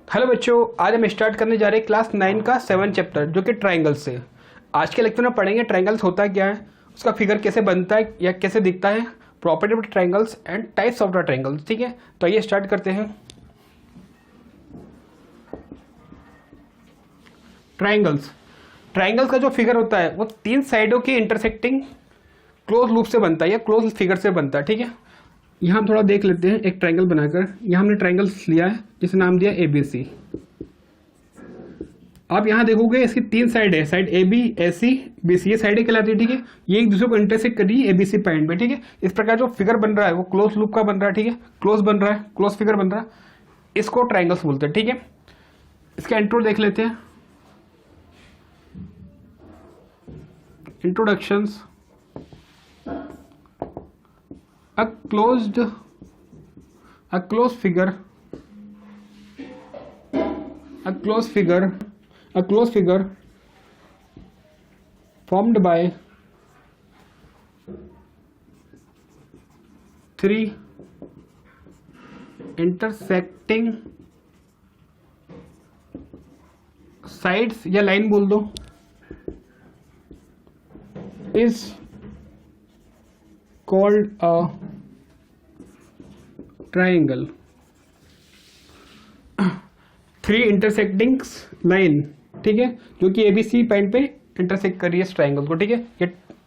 Hello बच्चों, आज हम स्टार्ट करने जा रहे हैं क्लास 9 का 7 चैप्टर जो कि ट्राइंगल्स से। आज के लेक्चर में पढ़ेंगे ट्राइंगल्स होता क्या है, उसका फिगर कैसे बनता है या कैसे दिखता है, property of triangles and types of the triangles. ठीक है, तो आइए स्टार्ट करते हैं। ट्राइंगल्स ट्राइंगल्स का जो फिगर होता है वो तीन साइडों की इंटरसेक्टिंग क्लोज लूप से बनता है या क्लोज फिगर से बनता है। ठीक है, यहाँ हम थोड़ा देख लेते हैं। एक ट्राइंगल बनाकर यहाँ हमने ट्राइंगल्स लिया है जिसे नाम दिया ABC। आप यहाँ देखोगे इसकी तीन साइड है, साइड AB, AC, BC, ये साइडें कहलाती है। ठीक है, ये एक दूसरे को इंटरसेक्ट कर रही है ABC पॉइंट पे। ठीक है, इस प्रकार जो फिगर बन रहा है वो क्लोज लूप का बन रहा है। ठीक है, क्लोज बन रहा है, क्लोज फिगर बन रहा है, इसको ट्राइंगल्स बोलते हैं। ठीक है, इसका इंट्रो देख लेते हैं। Introductions. A closed figure formed by three intersecting sides या लाइन बोल दो is called a triangle। Three intersecting line, ठीक है, जो कि ABC पॉइंट पे इंटरसेक्ट कर रही है इस ट्राइंगल को। ठीक है,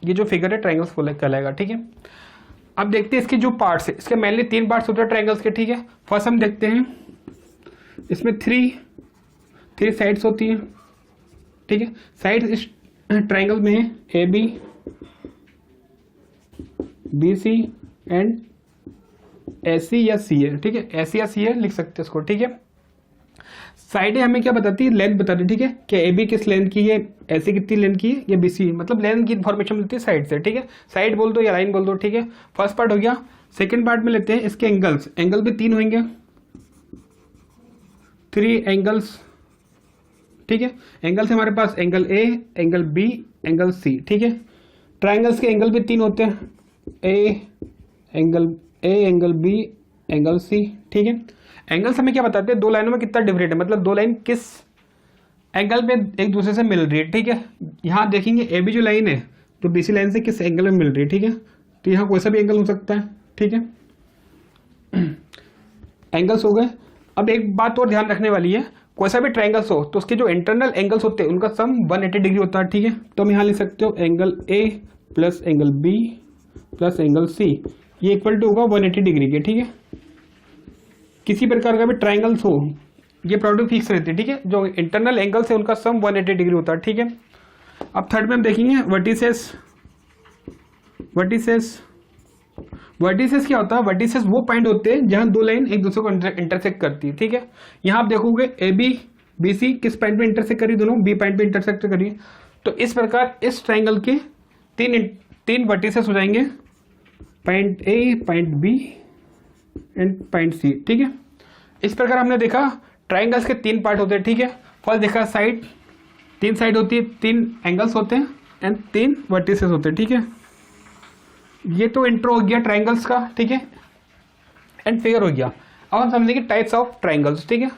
ये जो फिगर है ट्राइंगल्स कहलाएगा। ठीक है, अब देखते हैं इसके जो पार्ट्स है। इसके मेनली तीन पार्ट्स होते हैं ट्राइंगल्स के। ठीक है, फर्स्ट हम देखते हैं इसमें थ्री साइड्स होती हैं। ठीक है, साइड इस ट्राइंगल में है AB, BC एंड AC या C है। ठीक है, AC या C है लिख सकते हैं इसको। ठीक है, साइडें हमें क्या बताती है, लेंथ बताती है। ठीक है, कि AB किस लेंथ की है, AC कितनी लेंथ की है, या BC, मतलब लेंथ की इन्फॉर्मेशन मिलती है साइड से। ठीक है, साइड बोल दो या लाइन बोल दो। ठीक है, फर्स्ट पार्ट हो गया। सेकेंड पार्ट में लेते हैं इसके एंगल्स। एंगल भी तीन होंगे, थ्री एंगल्स। ठीक है, एंगल्स हमारे पास angle A, angle B, angle C। ठीक है, ट्राइंगल्स के एंगल भी तीन होते हैं, एंगल B, एंगल C। ठीक है, एंगल्स हमें क्या बताते हैं, दो लाइनों में कितना डिफरेंट है, मतलब दो लाइन किस एंगल पे एक दूसरे से मिल रही है। ठीक है, यहाँ देखेंगे AB जो लाइन है तो BC लाइन से किस एंगल में मिल रही है। ठीक है, तो यहाँ कोई सा भी एंगल हो सकता है। ठीक है, एंगल्स हो गए। अब एक बात और ध्यान रखने वाली है, कोई सा भी ट्राइंगल्स हो तो उसके जो इंटरनल एंगल्स होते हैं उनका सम 180 डिग्री होता है। ठीक है, तो हम यहाँ लिख सकते हो angle A plus angle B plus angle C, ये इक्वल टू होगा 180 डिग्री के। ठीक है, किसी प्रकार का भी ट्राइंगल्स हो ये प्रॉपर्टी फिक्स रहती है। ठीक है, जो इंटरनल एंगल्स है उनका सम 180 डिग्री होता है। ठीक है, अब थर्ड में हम देखेंगे वर्टिसेस। वर्टिसेस क्या होता है, वर्टिसेस वो पॉइंट होते हैं जहां दो लाइन एक दूसरे को इंटरसेक्ट करती है। ठीक है, यहाँ आप देखोगे AB BC किस पॉइंट पे इंटरसेक्ट करी, दोनों B पॉइंट पे इंटरसेक्ट करी। तो इस प्रकार इस ट्राइंगल के तीन वर्टिसेस हो जाएंगे, point A, point B and point C। ठीक है, इस प्रकार हमने देखा ट्राइंगल्स के तीन पार्ट होते हैं। ठीक है, फर्स्ट देखा साइड, तीन साइड होती है, तीन एंगल्स होते हैं एंड तीन वर्टिसेस होते हैं। ठीक है, ये तो इंट्रो हो गया ट्राइंगल्स का। ठीक है, एंड फिगर हो गया। अब हम समझेंगे टाइप्स ऑफ ट्राइंगल्स। ठीक है,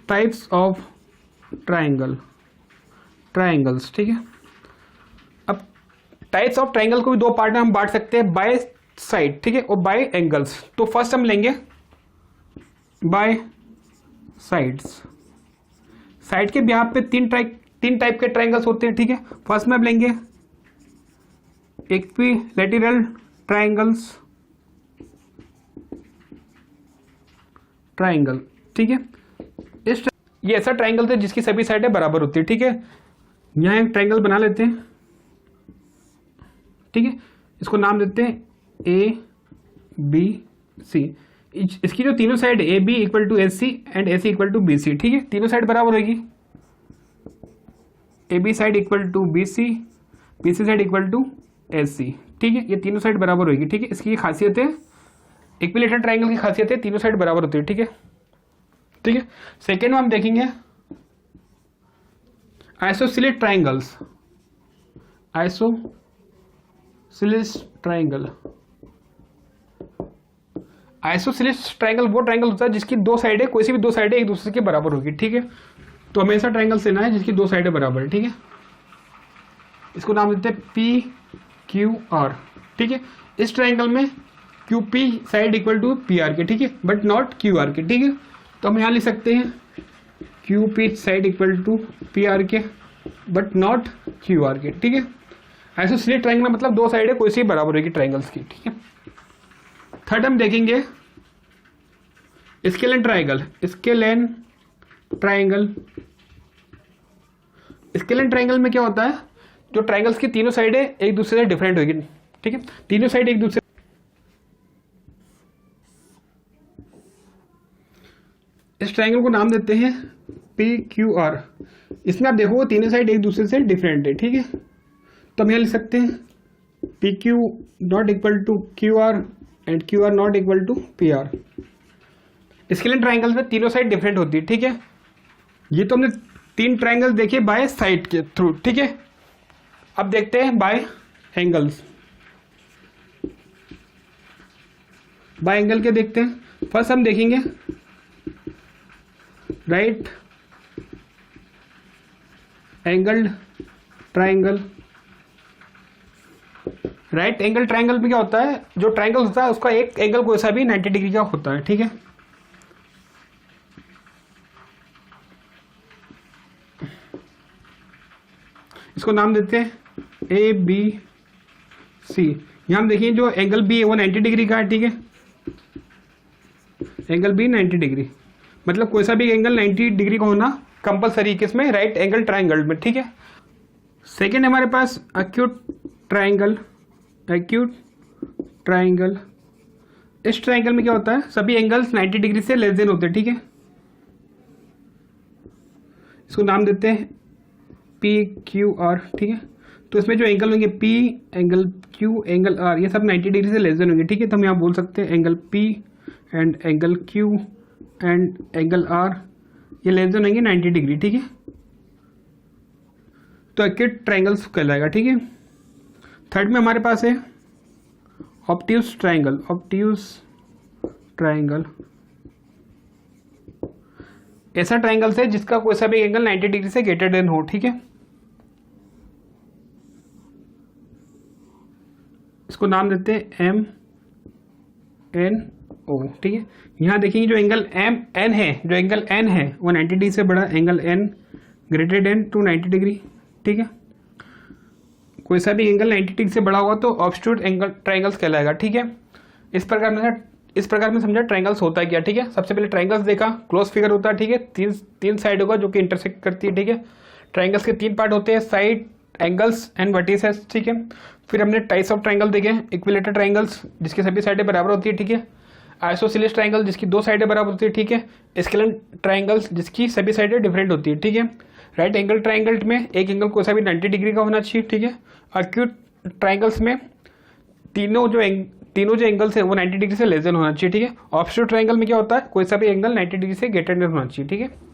टाइप्स ऑफ ट्राइंगल्स। ठीक है, अब टाइप्स ऑफ ट्राइंगल को भी दो पार्ट में हम बांट सकते हैं, बाय साइड, ठीक है, और बाय एंगल्स। तो फर्स्ट हम लेंगे बाय साइड्स। साइड के बिहाफ पे तीन टाइप के ट्राइंगल्स होते हैं। ठीक है, फर्स्ट में हम लेंगे इक्विलैटरल ट्राइंगल। ठीक है, ये ऐसा ट्राइंगल है जिसकी सभी साइडें बराबर होती है। ठीक है, यहां एक ट्राइंगल बना लेते हैं। ठीक है, इसको नाम देते हैं ABC। इसकी जो तीनों side AB equal to AC and AC equal to BC। ठीक है, तीनों साइड बराबर होगी, AB side equal to BC, BC side equal to AC। ठीक है, ये तीनों साइड बराबर होगी। ठीक है, इसकी खासियत है, इक्विलैटरल ट्राइंगल की खासियत है तीनों साइड बराबर होती है। ठीक है, ठीक है, सेकेंड में हम देखेंगे isosceles triangles. Isosceles triangle isosceles triangle वो ट्रायंगल होता है जिसकी दो साइडें, कोई सी भी दो साइडें एक दूसरे के बराबर होगी, ठीक है। तो हमेशा ट्रायंगल लेना है जिसकी दो साइडें बराबर है, ठीक है। इसको नाम देते हैं पी क्यू आर, ठीक है। इस ट्रायंगल में Q P side equal to P R के, ठीक है, बट नॉट क्यू आर के, ठीक है। तो हम यहाँ लिख सकते हैं Q P side equal to P R के बट नॉट क्यू आर के, ठीक है। आइसोसेलेस ट्रायंगल मतलब दो साइडें कोई सी बराबर होगी ट्रायंगल्स की, ठीक है। थर्ड हम देखेंगे scalene triangle. Scalene triangle, scalene triangle में क्या होता है, जो ट्रायंगल्स की तीनों साइडें एक दूसरे से डिफरेंट होगी, ठीक है। तीनों साइड एक दूसरे, इस ट्रायंगल को नाम देते हैं पी क्यू आर। इसमें आप देखो तीनों साइड एक दूसरे से डिफरेंट है, ठीक है। तो हम यहाँ लिख सकते हैं P Q not equal to Q R and Q R not equal to P R. Scalene triangle में तीनों साइड डिफरेंट होती है, ठीक है। ये तो हमने तीन ट्रायंगल देखे बाय साइड के थ्रू, ठीक है। अब देखते हैं बाय एंगल्स। बाय एंगल के देखते हैं। फर्स्ट हम देखेंगे right angled triangle. Right angle triangle में क्या होता है, जो ट्रायंगल होता है उसका एक एंगल कोई सा भी 90 डिग्री का होता है, ठीक है। इसको नाम देते हैं ए बी सी। यहां हम देखिए जो एंगल बी है वो 90 डिग्री का है, ठीक है। एंगल बी 90 डिग्री, मतलब कोई सा भी एंगल 90 डिग्री का होना कंपलसरी किसमें, राइट एंगल ट्रायंगल में, ठीक है। सेकेंड हमारे पास एक्यूट ट्रायंगल। एक्यूट ट्रायंगल, इस ट्रायंगल में क्या होता है, सभी एंगल्स 90 डिग्री से लेस देन होते हैं, ठीक है। इसको नाम देते हैं पी क्यू आर, ठीक है। तो इसमें जो एंगल होंगे P, angle Q, angle R, ये सब 90 डिग्री से लेस देन होंगे, ठीक है। तो हम यहाँ बोल सकते हैं angle P and angle Q and angle R ये लेस देन होंगे 90 डिग्री, ठीक है। तो एक्यूट ट्रायंगल्स कहलाएगा, ठीक है। थर्ड में हमारे पास है ऑब्ट्यूज ट्रायंगल। ऑब्ट्यूज ट्रायंगल ऐसा ट्रायंगल है जिसका कोई सा भी एंगल 90 डिग्री से ग्रेटर देन हो, ठीक है। इसको नाम देते हैं एम एन ओ, ठीक है। यहां देखेंगे जो एंगल एम एन है, जो एंगल एन है वो 90 डिग्री से बड़ा angle an greater than to 90 degree, ठीक है। कोई सा भी एंगल 90 डिग्री से बड़ा होगा तो ऑब्ट्यूज एंगल ट्रायंगल्स कहलाएगा, ठीक है। इस प्रकार में समझा ट्रायंगल्स होता है क्या, ठीक है। सबसे पहले ट्रायंगल्स देखा, क्लोज फिगर होता है, ठीक है। तीन साइड होगा जो कि इंटरसेक्ट करती है, ठीक है। ट्रायंगल्स के तीन पार्ट होते हैं, साइड, एंगल्स एंड वर्टिसेस, ठीक है। फिर हमने टाइप्स ऑफ ट्रायंगल देखे, इक्विलेटरल ट्रायंगल्स जिसकी सभी साइडें बराबर होती है, ठीक है। आइसोसेलेस ट्रायंगल जिसकी दो साइडें बराबर होती है, ठीक है। स्केलेन ट्रायंगल्स जिसकी सभी साइडें डिफरेंट होती है, ठीक है। राइट एंगल ट्रायंगल में एक एंगल कोई सा भी 90 डिग्री का होना चाहिए, ठीक है। एक्यूट ट्रायंगल्स में तीनों जो एंगल्स है वो 90 डिग्री से लेस देन होना चाहिए, ठीक है। ऑब्ट्यूज ट्रायंगल में क्या होता है, कोई सा भी एंगल 90 डिग्री से ग्रेटर देन होना चाहिए, ठीक है।